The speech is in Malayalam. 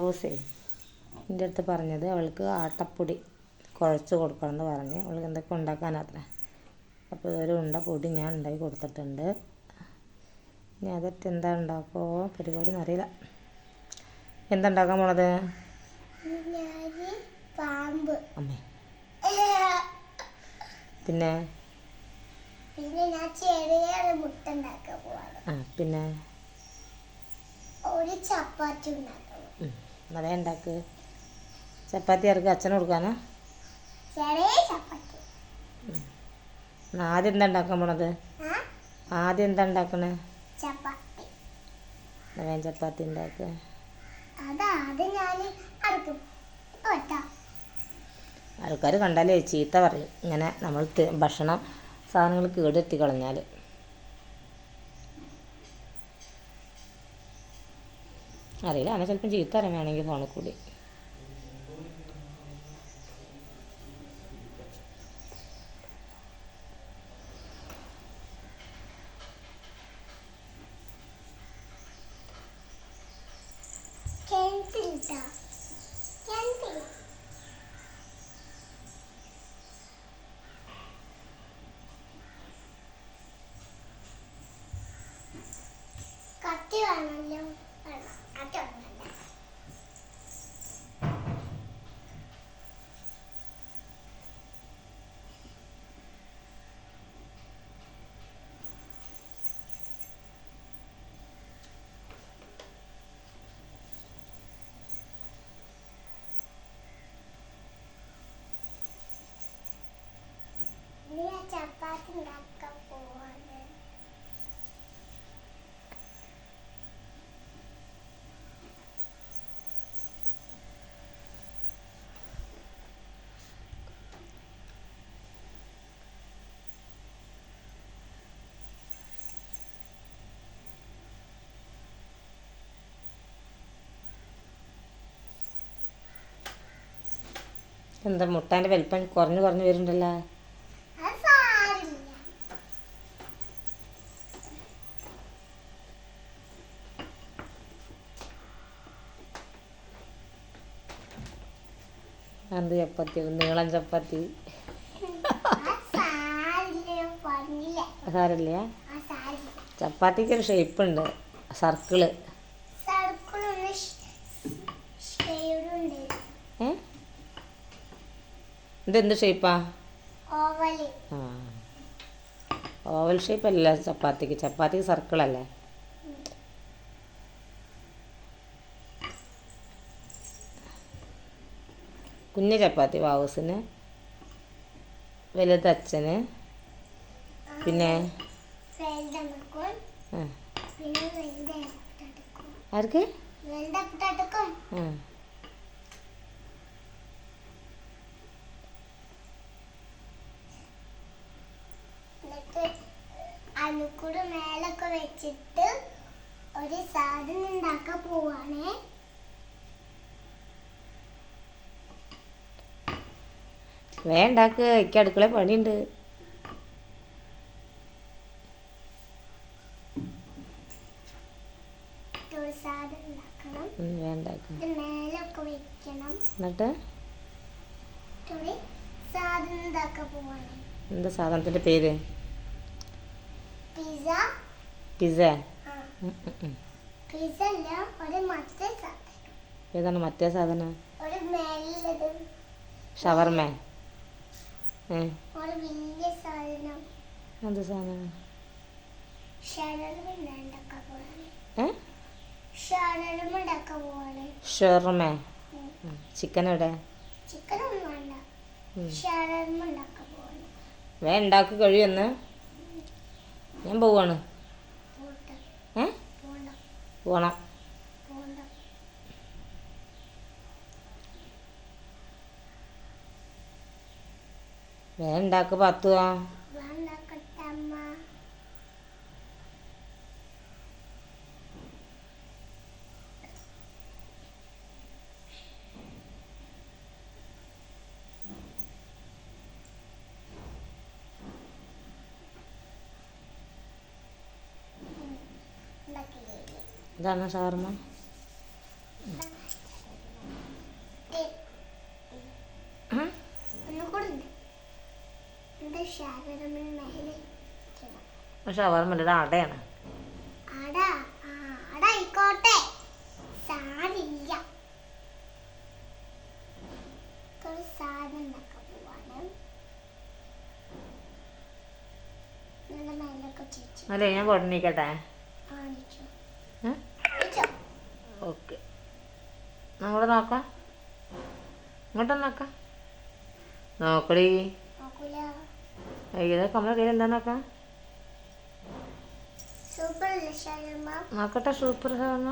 ബാബൂസേ എൻ്റെ അടുത്ത് പറഞ്ഞത് അവൾക്ക് ആട്ടപ്പൊടി കുഴച്ച് കൊടുക്കണമെന്ന് പറഞ്ഞ് അവൾക്ക് എന്തൊക്കെ ഉണ്ടാക്കാനത്ര. അപ്പോൾ ഒരു ഉണ്ട പൊടി ഞാൻ ഉണ്ടാക്കി കൊടുത്തിട്ടുണ്ട്. ഇനി അതൊക്കെ എന്താ ഉണ്ടാക്കുമോ പരിപാടി എന്നറിയില്ല. എന്താ ഉണ്ടാക്കാൻ പോണത്? അമ്മേ പിന്നെ ഞാൻ ചെറിയ മുട്ട ഉണ്ടാക്കാൻ പോവാണ്. പിന്നെ ഒരു ചപ്പാത്തി ഉണ്ടാക്കണം. എന്നാലേ ഉണ്ടാക്ക്. ചപ്പാത്തി ആർക്ക്? അച്ഛന് കൊടുക്കാനാ? ചെറിയ ചപ്പാത്തി. ആദ്യം എന്താ ഉണ്ടാക്കാൻ പോണത്? ആദ്യം എന്താ ഉണ്ടാക്കണേ? ചപ്പാത്തി. വേഗം ചപ്പാത്തി ഉണ്ടാക്കുക. ആൾക്കാർ കണ്ടാലേ ചീത്ത പറയും ഇങ്ങനെ നമ്മൾ ഭക്ഷണം സാധനങ്ങൾ കേടെത്തി കളഞ്ഞാൽ. അറിയില്ല, അങ്ങനെ ചിലപ്പം ചീത്ത അറിയാൻ വേണമെങ്കിൽ ഫോണിൽ കൂടി. കത്തി വേണമല്ലോ. ചപ്പാത്തി ഉണ്ടാക്കാൻ പോവാണ്. എന്താ മുട്ടാൻ്റെ വലിപ്പം കുറഞ്ഞു വരുന്നുണ്ടല്ലോ. എന്ത് ചപ്പാത്തി? നീളം ചപ്പാത്തി. സാരില്ല, ചപ്പാത്തിക്കൊരു ഷേപ്പ് ഉണ്ട്, സർക്കിള്. ഇതെന്ത് ഷേപ്പാ? ഓവൽ ഷേപ്പ് അല്ല ചപ്പാത്തിക്ക്. ചപ്പാത്തിക്ക് സർക്കിളല്ലേ? കുഞ്ഞ് ചപ്പാത്തി വാവൂസിന്, വലുത് അച്ഛന്, പിന്നെ ആർക്ക്? അനുക്കൂടെ മേലൊക്കെ വെച്ചിട്ട് ഒരു സാധനം ഉണ്ടാക്കാൻ പോവാണേ. വേണ്ടാക്ക്, എനിക്ക് അടുക്കള പണിയുണ്ട്. വേണ്ടാക്ക്. എന്നിട്ട് എന്താ സാധനത്തിൻ്റെ പേര്? പിസ്സ. ഏതാണ് മറ്റേ സാധനം? ഷവർമ. എന്ത് സാധനം? ഷവർമ. ചിക്കൻ എവിടെ? വേണ്ടാക്ക് കഴിയുമെന്ന്. ഞാൻ പോവാണ്. പോണം. വേണ്ടാക്ക് പത്തുവാ. ഇതാണ് ഷവർമ. ഷവർമ്മ മേലെ വെക്കണം. ഷവർമ്മ അടയാണ്. അട അട ആയിക്കോട്ടെ, സാരില്ല. കുറച്ച് സാധനം ഉണ്ടാക്കാൻ പോവാണ്. നല്ല മേലൊക്കെ ചേച്ചി അല്ലേ ഞാൻ പൊടണിക്കട്ടെ? കാണിച്ചു. ഓക്കെ, അങ്ങോട്ട് നോക്കാം, ഇങ്ങോട്ടൊന്ന് നോക്കാം. നോക്കടി, നോക്കൂല. ഇതൊക്കെ നമ്മളെ കയ്യിൽ എന്താ നോക്കാം. സൂപ്പർ ഷവർമ്മ. നോക്കട്ടെ, സൂപ്പർ ഷവർമ്മ.